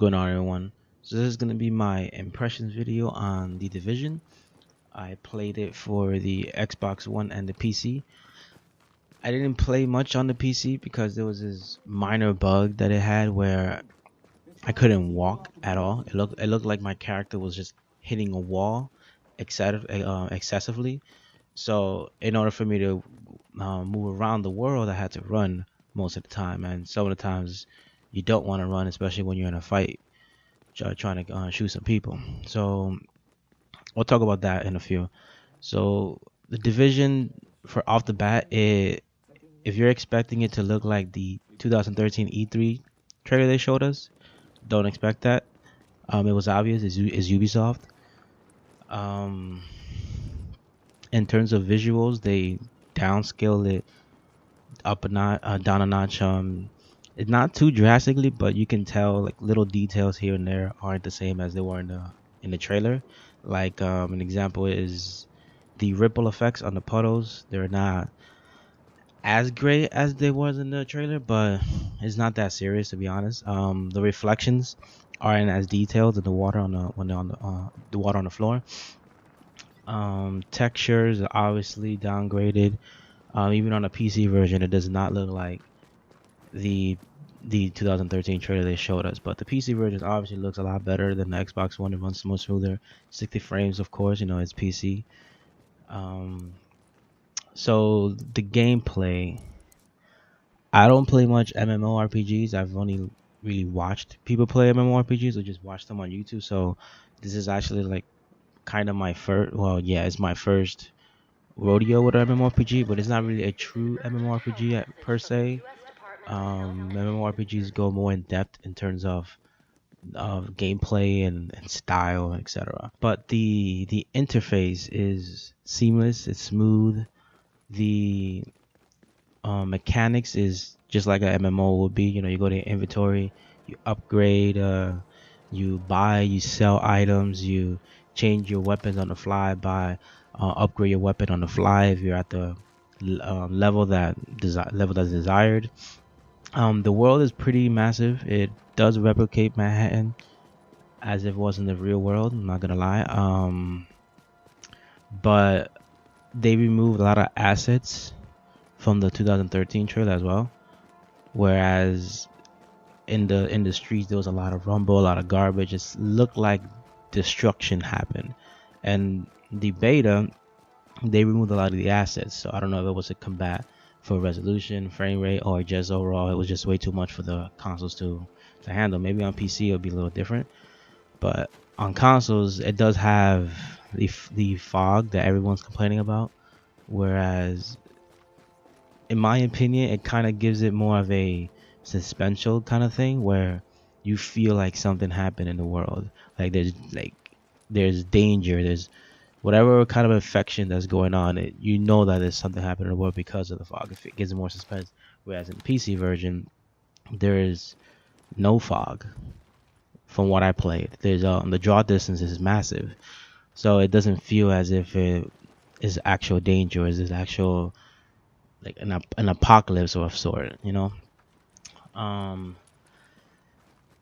going on, everyone? So this is going to be my impressions video on The Division. I played it for the Xbox One and the PC. I didn't play much on the PC because there was this minor bug that it had where I couldn't walk at all. It looked like my character was just hitting a wall excessively. So in order for me to move around the world, I had to run most of the time, and some of the times you don't want to run, especially when you're in a fight trying to shoot some people. So we'll talk about that in a few. So the division, for off the bat, if you're expecting it to look like the 2013 E3 trailer they showed us, don't expect that. It was obvious. It's Ubisoft. Um, in terms of visuals, they downscaled it up a notch, down a notch. It's not too drastically, but you can tell like little details here and there aren't the same as they were in the trailer. Like an example is the ripple effects on the puddles. They're not as great as they was in the trailer, but it's not that serious, to be honest. The reflections aren't as detailed in the water on the water on the floor. Textures are obviously downgraded. Even on a PC version, it does not look like the 2013 trailer they showed us, but the PC version obviously looks a lot better than the Xbox One. It runs much smoother, 60 frames, of course. You know, it's PC. So the gameplay, I don't play much MMORPGs. I've only really watched people play MMORPGs or just watched them on YouTube. So this is actually like kind of my first. Well, yeah, it's my first rodeo with an MMORPG, but it's not really a true MMORPG per se. MMORPGs go more in depth in terms of gameplay and style, etc. But the interface is seamless. It's smooth. The mechanics is just like a MMO would be. You know, you go to your inventory, you upgrade, you buy, you sell items, you change your weapons on the fly, upgrade your weapon on the fly if you're at the level that's desired. The world is pretty massive. It does replicate Manhattan as if it was in the real world. I'm not gonna lie. But they removed a lot of assets from the 2013 trailer as well. Whereas in the streets there was a lot of rumble, a lot of garbage. It looked like destruction happened. And the beta, they removed a lot of the assets. So I don't know if it was a combat for resolution, frame rate, or just overall it was just way too much for the consoles to handle. Maybe on PC it'll be a little different, but on consoles it does have the fog that everyone's complaining about, whereas in my opinion it kind of gives it more of a suspenseful kind of thing where you feel like something happened in the world, like there's danger, there's whatever kind of infection that's going on, you know that there's something happening in the world because of the fog. It gives it more suspense. Whereas in the PC version, there is no fog. From what I played, there's the draw distance is massive, so it doesn't feel as if it is actual danger. Is it actual like an apocalypse of sort? You know.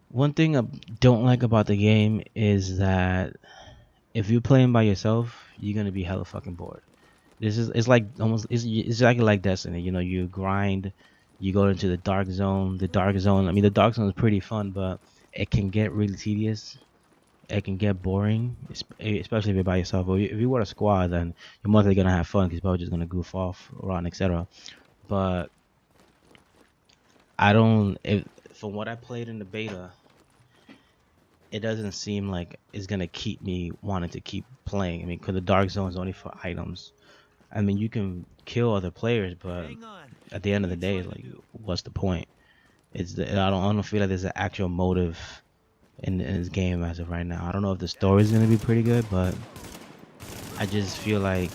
One thing I don't like about the game is that if you're playing by yourself, you're gonna be hella fucking bored. It's like almost it's exactly like Destiny. You know, you grind, you go into the dark zone. I mean, the dark zone is pretty fun, but it can get really tedious. It can get boring, especially if you're by yourself. Or if you were a squad, then you're mostly gonna have fun because you're probably just gonna goof off around, etc. But from what I played in the beta, it doesn't seem like it's gonna keep me wanting to keep playing. I mean, because the dark zone is only for items. I mean, you can kill other players, but at the end of the day, like, what's the point? I don't feel like there's an actual motive in this game as of right now. I don't know if the story is gonna be pretty good, but I just feel like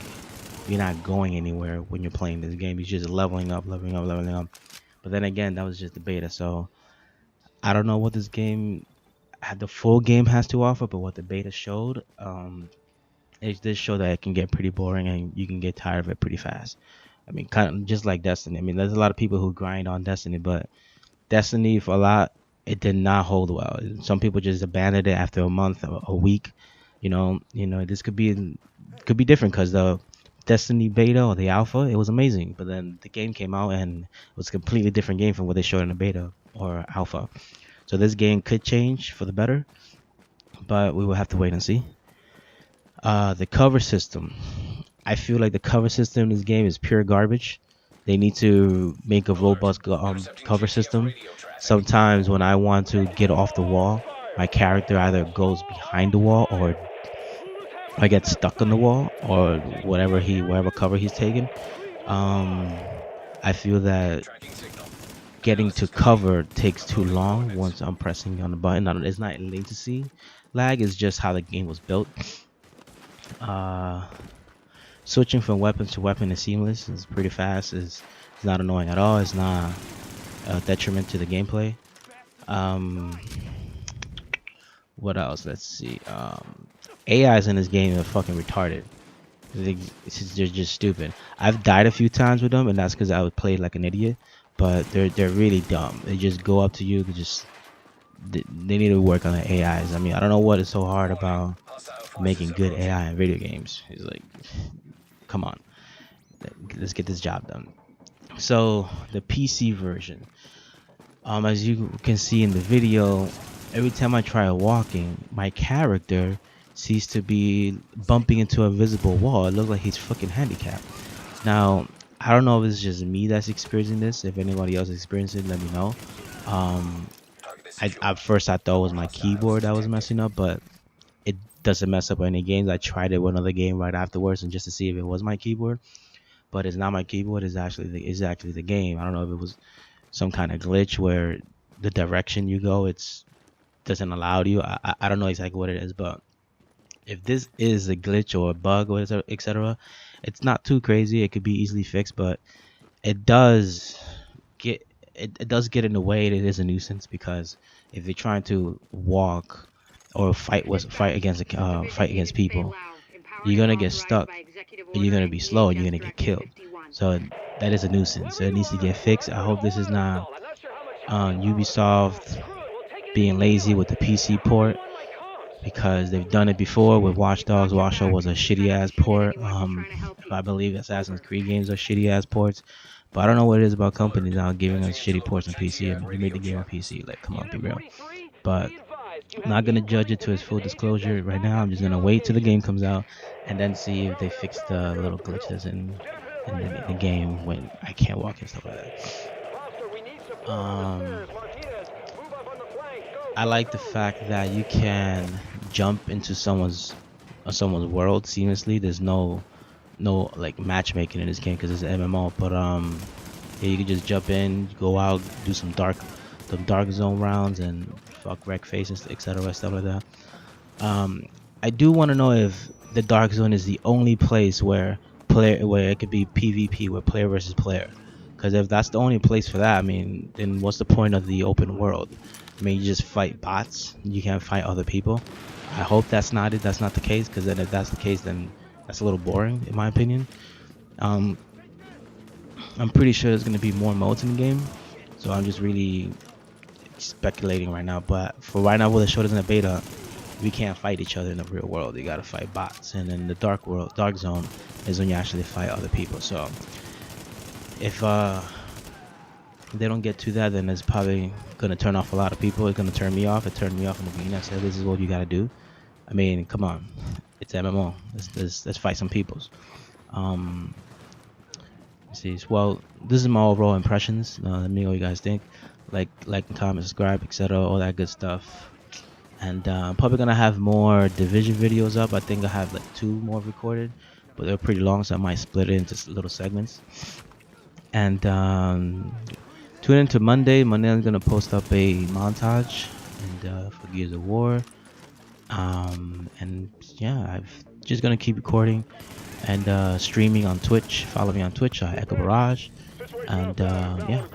you're not going anywhere when you're playing this game. You're just leveling up. But then again, that was just the beta, so I don't know what this game. The full game has to offer, but what the beta showed, it did show that it can get pretty boring and you can get tired of it pretty fast. I mean, kind of just like Destiny. I mean, there's a lot of people who grind on Destiny, but Destiny for a lot it did not hold well. Some people just abandoned it after a month or a week. This could be different because the Destiny beta or the alpha, it was amazing, but then the game came out and it was a completely different game from what they showed in the beta or alpha. So this game could change for the better, but we will have to wait and see. The cover system. I feel like the cover system in this game is pure garbage. They need to make a robust cover system. Sometimes when I want to get off the wall, my character either goes behind the wall or I get stuck on the wall or whatever cover he's taking. I feel that getting to cover takes too long once I'm pressing on the button. It's not latency lag, it's just how the game was built. Switching from weapon to weapon is seamless. It's pretty fast. It's not annoying at all. It's not a detriment to the gameplay. What else? Let's see. AIs in this game are fucking retarded. They're just stupid. I've died a few times with them, and that's because I would play like an idiot. But they're really dumb. They just go up to you. They need to work on the AIs. I mean, I don't know what is so hard about making good AI in video games. It's like, come on, let's get this job done. So the PC version, as you can see in the video, every time I try walking, my character seems to be bumping into a visible wall. It looks like he's fucking handicapped. Now, I don't know if it's just me that's experiencing this. If anybody else is experiencing it, let me know. At first I thought it was my keyboard that was messing up, but it doesn't mess up any games. I tried it with another game right afterwards and just to see if it was my keyboard, but it's not my keyboard. It's actually the game. I don't know if it was some kind of glitch where the direction you go doesn't allow you. I don't know exactly what it is, but if this is a glitch or a bug or etc., it's not too crazy. It could be easily fixed, but it does get in the way. It is a nuisance because if you're trying to walk or fight against people, you're gonna get stuck and you're gonna be slow and you're gonna get killed. So that is a nuisance. So it needs to get fixed. I hope this is not Ubisoft being lazy with the PC port, because they've done it before with Watch Dogs. Watch Dogs was a shitty ass port. I believe Assassin's Creed games are shitty ass ports. But I don't know what it is about companies now giving us shitty ports on PC. I mean, they made the game on PC. Like, come on, be real. But I'm not gonna judge it to its full disclosure right now. I'm just gonna wait till the game comes out and then see if they fix the little glitches in the game when I can't walk and stuff like that. I like the fact that you can jump into someone's world seamlessly. There's no like matchmaking in this game because it's an MMO. But yeah, you can just jump in, go out, do some dark zone rounds and fuck wreck faces, etc. stuff like that. I do want to know if the dark zone is the only place where it could be PvP, where player versus player. Because if that's the only place for that, I mean, then what's the point of the open world? I mean, you just fight bots. You can't fight other people. I hope that's not it. That's not the case. Because then if that's the case, then that's a little boring, in my opinion. I'm pretty sure there's going to be more modes in the game. So I'm just really speculating right now. But for right now, what they showed us in the beta, we can't fight each other in the real world. You got to fight bots. And in the dark zone is when you actually fight other people. So if they don't get to that, then it's probably gonna turn off a lot of people. It's gonna turn me off. It turned me off in the beginning. I said, this is what you gotta do. I mean, come on, it's MMO. Let's fight some peoples. Let's see. Well, this is my overall impressions. Let me know what you guys think. Like, comment, subscribe, etc. All that good stuff. And I'm probably gonna have more Division videos up. I think I have like 2 more recorded, but they're pretty long, so I might split it into little segments. And tune into Monday. Monday I'm gonna post up a montage and for Gears of War. And yeah, I'm just gonna keep recording and streaming on Twitch. Follow me on Twitch, EchoeBarrage. And yeah,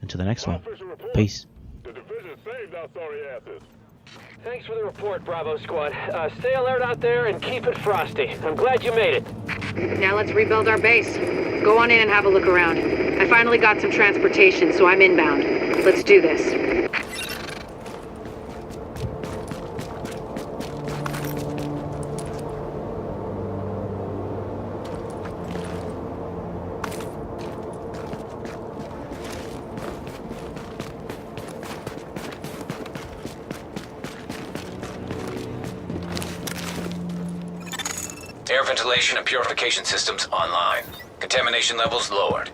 until the next one. Peace. Thanks for the report, Bravo Squad. Stay alert out there and keep it frosty. I'm glad you made it. Now let's rebuild our base. Go on in and have a look around. I finally got some transportation, so I'm inbound. Let's do this. Air ventilation and purification systems online. Contamination levels lowered.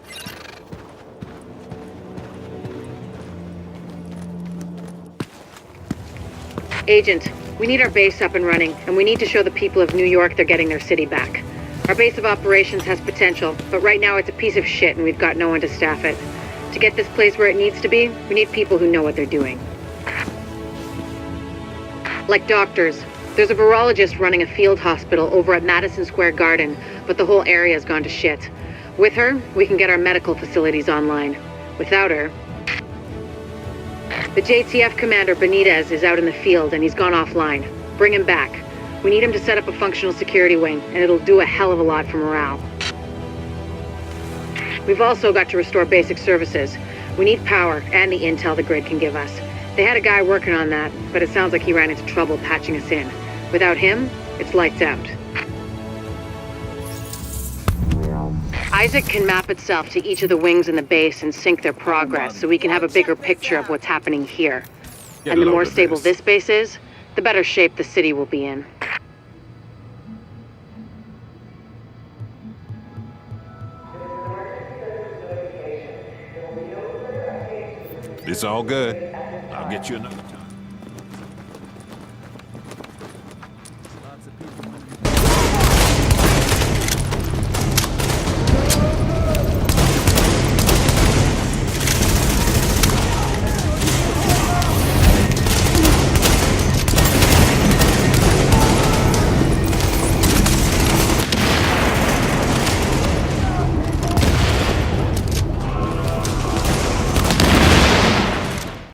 Agent, we need our base up and running, and we need to show the people of New York they're getting their city back. Our base of operations has potential, but right now it's a piece of shit and we've got no one to staff it. To get this place where it needs to be, we need people who know what they're doing. Like doctors. There's a virologist running a field hospital over at Madison Square Garden, but the whole area's gone to shit. With her, we can get our medical facilities online. Without her... The JTF commander, Benitez, is out in the field and he's gone offline. Bring him back. We need him to set up a functional security wing, and it'll do a hell of a lot for morale. We've also got to restore basic services. We need power and the intel the grid can give us. They had a guy working on that, but it sounds like he ran into trouble patching us in. Without him, it's lights out. Isaac can map itself to each of the wings in the base and sync their progress so we can have a bigger picture of what's happening here. And the more stable this base is, the better shape the city will be in. It's all good. I'll get you another time.